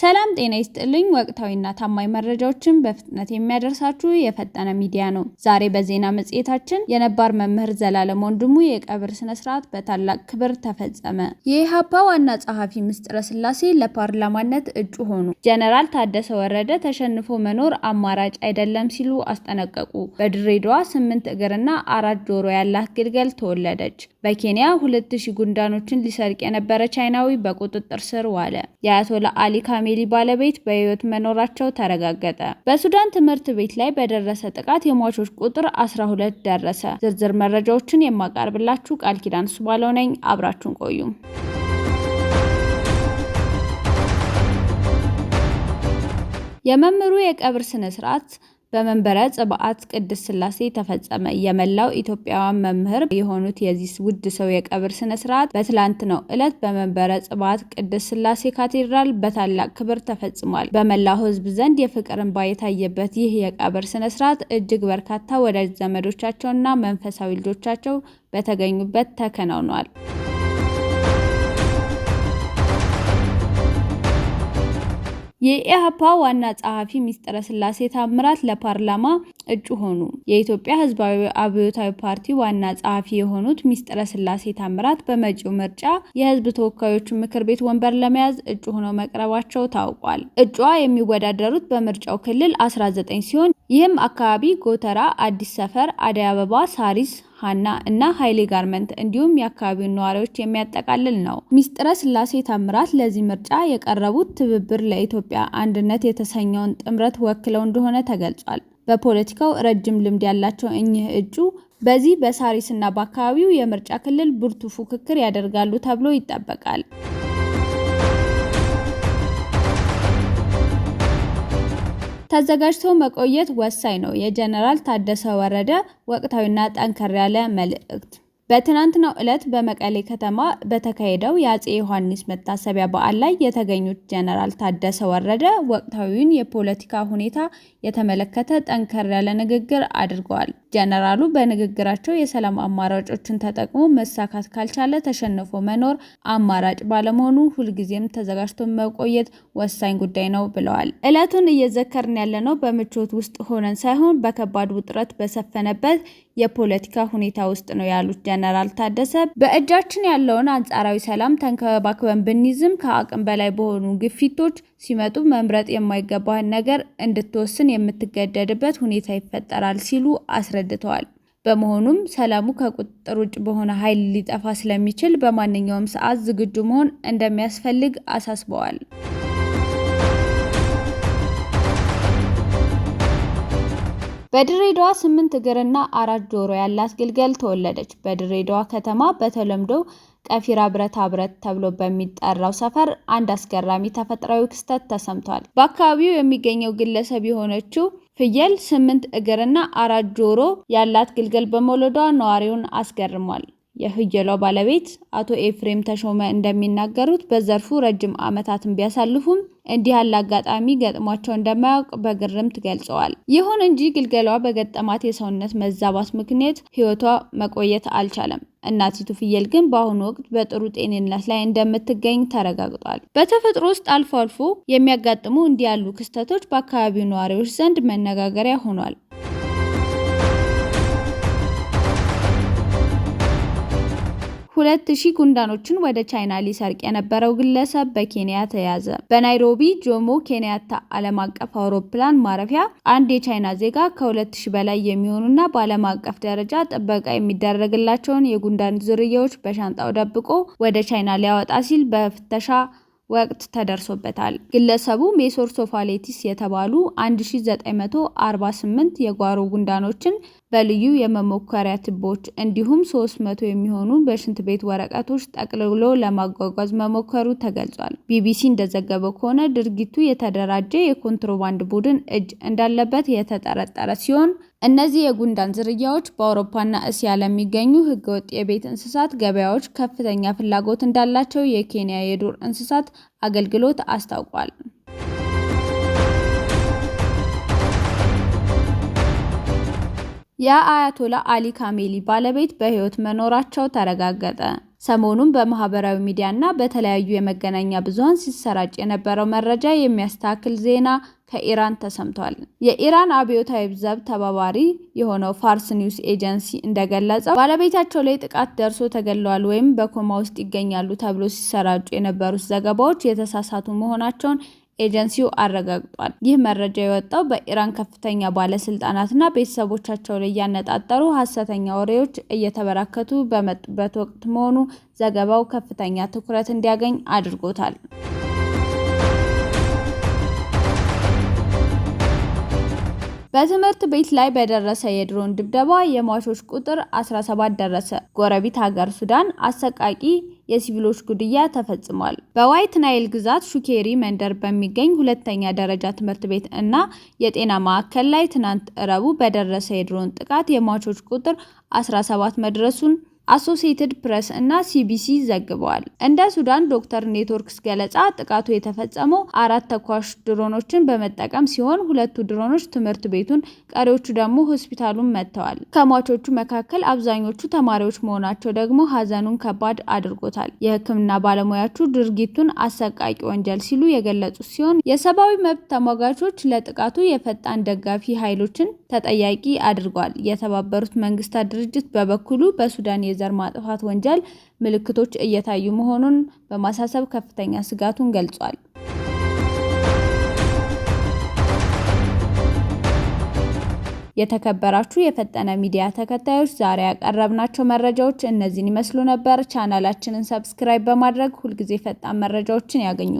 ሰላም ጤና ይስጥልኝ። ወቅታዊና ታማኝ መረጃዎችን በፍጥነት የሚያደርሳችሁ የፈጠነ ሚዲያ ነው። ዛሬ በዜና መጽሔታችን የነባር መምህር ዘላለም ወንድሙ የቀብር ስነ ስርዓት በታላቅ ክብር ተፈጸመ። የኢሃፓ ዋና ጸሐፊ ምስጥረ ስላሴ ለፓርላማነት እጩ ሆኑ። ጀነራል ታደሰ ወረደ ተሸንፎ መኖር አማራጭ አይደለም ሲሉ አስጠነቀቁ። በድሬዳዋ 8 እግርና 4 ጆሮ ያላት ግልገል ተወለደች። በኬንያ 2000 ጉንዳኖችን ሊሰርቅ የነበረ ቻይናዊ በቁጥጥር ስር ዋለ። የአያቶላ አሊ ካሜሊ ባለቤት በህይወት መኖራቸው ተረጋገጠ። በሱዳን ትምህርት ቤት ላይ በደረሰ ጥቃት የሟቾች ቁጥር 12 ደረሰ። ዝርዝር መረጃዎችን የማቀርብላችሁ ቃል ኪዳን ሱባለው ነኝ። አብራችሁን ቆዩ። የመምህሩ የቀብር ስነ ስርዓት በመንበረ ጽባዓት ቅድስት ስላሴ ተፈጸመ። የመላው ኢትዮጵያውያን መምህር የሆኑት የዚህ ውድ ሰው የቀብር ስነ ስርዓት በትላንትናው ዕለት በመንበረ ጽባዓት ቅድስት ስላሴ ካቴድራል በታላቅ ክብር ተፈጽሟል። በመላው ሕዝብ ዘንድ የፍቅር እንባ የታየበት ይህ የቀብር ስነ ስርዓት እጅግ በርካታ ወዳጅ ዘመዶቻቸውና መንፈሳዊ ልጆቻቸው በተገኙበት ተከናውኗል። የኢሃፓ ዋና ጸሐፊ ምስጥረ ስላሴ ታምራት ለፓርላማ እጩ ሆኑ። የኢትዮጵያ ሕዝባዊ አብዮታዊ ፓርቲ ዋና ጸሐፊ የሆኑት ምስጥረ ስላሴ ታምራት በመጪው ምርጫ የሕዝብ ተወካዮች ምክር ቤት ወንበር ለመያዝ እጩ ሆነው መቅረባቸው ታውቋል። እጩዋ የሚወዳደሩት በምርጫው ክልል 19 ሲሆን ይህም አካባቢ ጎተራ፣ አዲስ ሰፈር፣ አደይ አበባ፣ ሳሪስ ሃና እና ኃይሌ ጋርመንት እንዲሁም የአካባቢውን ነዋሪዎች የሚያጠቃልል ነው። ምስጥረ ስላሴ ታምራት ለዚህ ምርጫ የቀረቡት ትብብር ለኢትዮጵያ አንድነት የተሰኘውን ጥምረት ወክለው እንደሆነ ተገልጿል። በፖለቲካው ረጅም ልምድ ያላቸው እኚህ እጩ በዚህ በሳሪስና በአካባቢው የምርጫ ክልል ብርቱ ፉክክር ያደርጋሉ ተብሎ ይጠበቃል። ተዘጋጅቶ መቆየት ወሳኝ ነው። የጀነራል ታደሰ ወረደ ወቅታዊና ጠንከር ያለ መልእክት። በትናንትናው ዕለት በመቀሌ ከተማ በተካሄደው የአፄ ዮሐንስ መታሰቢያ በዓል ላይ የተገኙት ጀነራል ታደሰ ወረደ ወቅታዊውን የፖለቲካ ሁኔታ የተመለከተ ጠንከር ያለ ንግግር አድርገዋል። ጀነራሉ በንግግራቸው የሰላም አማራጮችን ተጠቅሞ መሳካት ካልቻለ ተሸንፎ መኖር አማራጭ ባለመሆኑ ሁልጊዜም ተዘጋጅቶ መቆየት ወሳኝ ጉዳይ ነው ብለዋል። ዕለቱን እየዘከርን ያለነው በምቾት ውስጥ ሆነን ሳይሆን በከባድ ውጥረት በሰፈነበት የፖለቲካ ሁኔታ ውስጥ ነው ያሉት ጀነራል ታደሰ በእጃችን ያለውን አንጻራዊ ሰላም ተንከባክበን ብንይዝም ከአቅም በላይ በሆኑ ግፊቶች ሲመጡ መምረጥ የማይገባህን ነገር እንድትወስን የምትገደድበት ሁኔታ ይፈጠራል ሲሉ አስረድተዋል። በመሆኑም ሰላሙ ከቁጥጥር ውጭ በሆነ ኃይል ሊጠፋ ስለሚችል በማንኛውም ሰዓት ዝግጁ መሆን እንደሚያስፈልግ አሳስበዋል። በድሬዳዋ 8 እግርና 4 ጆሮ ያላት ግልገል ተወለደች። በድሬዳዋ ከተማ በተለምዶ ቀፊራ ብረታ ብረት ተብሎ በሚጠራው ሰፈር አንድ አስገራሚ ተፈጥሯዊ ክስተት ተሰምቷል። በአካባቢው የሚገኘው ግለሰብ የሆነችው ፍየል 8 እግርና 4 ጆሮ ያላት ግልገል በመውለዷ ነዋሪውን አስገርሟል። የፍየሏ ባለቤት አቶ ኤፍሬም ተሾመ እንደሚናገሩት በዘርፉ ረጅም ዓመታትን ቢያሳልፉም እንዲህ ያለ አጋጣሚ ገጥሟቸው እንደማያውቅ በግርምት ገልጸዋል። ይሁን እንጂ ግልገሏ በገጠማት የሰውነት መዛባት ምክንያት ሕይወቷ መቆየት አልቻለም። እናቲቱ ፍየል ግን በአሁኑ ወቅት በጥሩ ጤንነት ላይ እንደምትገኝ ተረጋግጧል። በተፈጥሮ ውስጥ አልፎ አልፎ የሚያጋጥሙ እንዲህ ያሉ ክስተቶች በአካባቢው ነዋሪዎች ዘንድ መነጋገሪያ ሆኗል። 2000 ጉንዳኖችን ወደ ቻይና ሊሰርቅ የነበረው ግለሰብ በኬንያ ተያዘ። በናይሮቢ ጆሞ ኬንያታ ዓለም አቀፍ አውሮፕላን ማረፊያ አንድ የቻይና ዜጋ ከ2000 በላይ የሚሆኑና በዓለም አቀፍ ደረጃ ጥበቃ የሚደረግላቸውን የጉንዳን ዝርያዎች በሻንጣው ደብቆ ወደ ቻይና ሊያወጣ ሲል በፍተሻ ወቅት ተደርሶበታል። ግለሰቡ ሜሶርሶፋሌቲስ የተባሉ 1948 የጓሮ ጉንዳኖችን በልዩ የመሞከሪያ ቱቦዎች እንዲሁም 300 የሚሆኑ በሽንት ቤት ወረቀቶች ጠቅልሎ ለማጓጓዝ መሞከሩ ተገልጿል። ቢቢሲ እንደዘገበው ከሆነ ድርጊቱ የተደራጀ የኮንትሮባንድ ቡድን እጅ እንዳለበት የተጠረጠረ ሲሆን እነዚህ የጉንዳን ዝርያዎች በአውሮፓና እስያ ለሚገኙ ህገወጥ የቤት እንስሳት ገበያዎች ከፍተኛ ፍላጎት እንዳላቸው የኬንያ የዱር እንስሳት አገልግሎት አስታውቋል። የአያቶላ አሊ ካሜሊ ባለቤት በህይወት መኖራቸው ተረጋገጠ። ሰሞኑን በማህበራዊ ሚዲያና በተለያዩ የመገናኛ ብዙሃን ሲሰራጭ የነበረው መረጃ የሚያስተካክል ዜና ከኢራን ተሰምቷል። የኢራን አብዮታዊ ዘብ ተባባሪ የሆነው ፋርስ ኒውስ ኤጀንሲ እንደገለጸው ባለቤታቸው ላይ ጥቃት ደርሶ ተገለዋል ወይም በኮማ ውስጥ ይገኛሉ ተብሎ ሲሰራጩ የነበሩት ዘገባዎች የተሳሳቱ መሆናቸውን ኤጀንሲው አረጋግጧል። ይህ መረጃ የወጣው በኢራን ከፍተኛ ባለስልጣናትና ቤተሰቦቻቸው ላይ ያነጣጠሩ ሐሰተኛ ወሬዎች እየተበራከቱ በመጡበት ወቅት መሆኑ ዘገባው ከፍተኛ ትኩረት እንዲያገኝ አድርጎታል። በትምህርት ቤት ላይ በደረሰ የድሮን ድብደባ የሟቾች ቁጥር 17 ደረሰ። ጎረቤት ሀገር ሱዳን አሰቃቂ የሲቪሎች ግድያ ተፈጽሟል። በዋይት ናይል ግዛት ሹኬሪ መንደር በሚገኝ ሁለተኛ ደረጃ ትምህርት ቤት እና የጤና ማዕከል ላይ ትናንት ረቡዕ በደረሰ የድሮን ጥቃት የሟቾች ቁጥር 17 መድረሱን አሶሲኤትድ ፕሬስ እና ሲቢሲ ዘግበዋል። እንደ ሱዳን ዶክተር ኔትወርክስ ገለጻ ጥቃቱ የተፈጸመው 4 ተኳሽ ድሮኖችን በመጠቀም ሲሆን 2 ድሮኖች ትምህርት ቤቱን፣ ቀሪዎቹ ደግሞ ሆስፒታሉን መትተዋል። ከሟቾቹ መካከል አብዛኞቹ ተማሪዎች መሆናቸው ደግሞ ሀዘኑን ከባድ አድርጎታል። የሕክምና ባለሙያዎቹ ድርጊቱን አሰቃቂ ወንጀል ሲሉ የገለጹ ሲሆን የሰብአዊ መብት ተሟጋቾች ለጥቃቱ የፈጣን ደጋፊ ኃይሎችን ተጠያቂ አድርጓል። የተባበሩት መንግስታት ድርጅት በበኩሉ በሱዳን የዘር ማጥፋት ወንጀል ምልክቶች እየታዩ መሆኑን በማሳሰብ ከፍተኛ ስጋቱን ገልጿል። የተከበራችሁ የፈጠነ ሚዲያ ተከታዮች ዛሬ ያቀረብናቸው መረጃዎች እነዚህን ይመስሉ ነበር። ቻናላችንን ሰብስክራይብ በማድረግ ሁልጊዜ ፈጣን መረጃዎችን ያገኙ።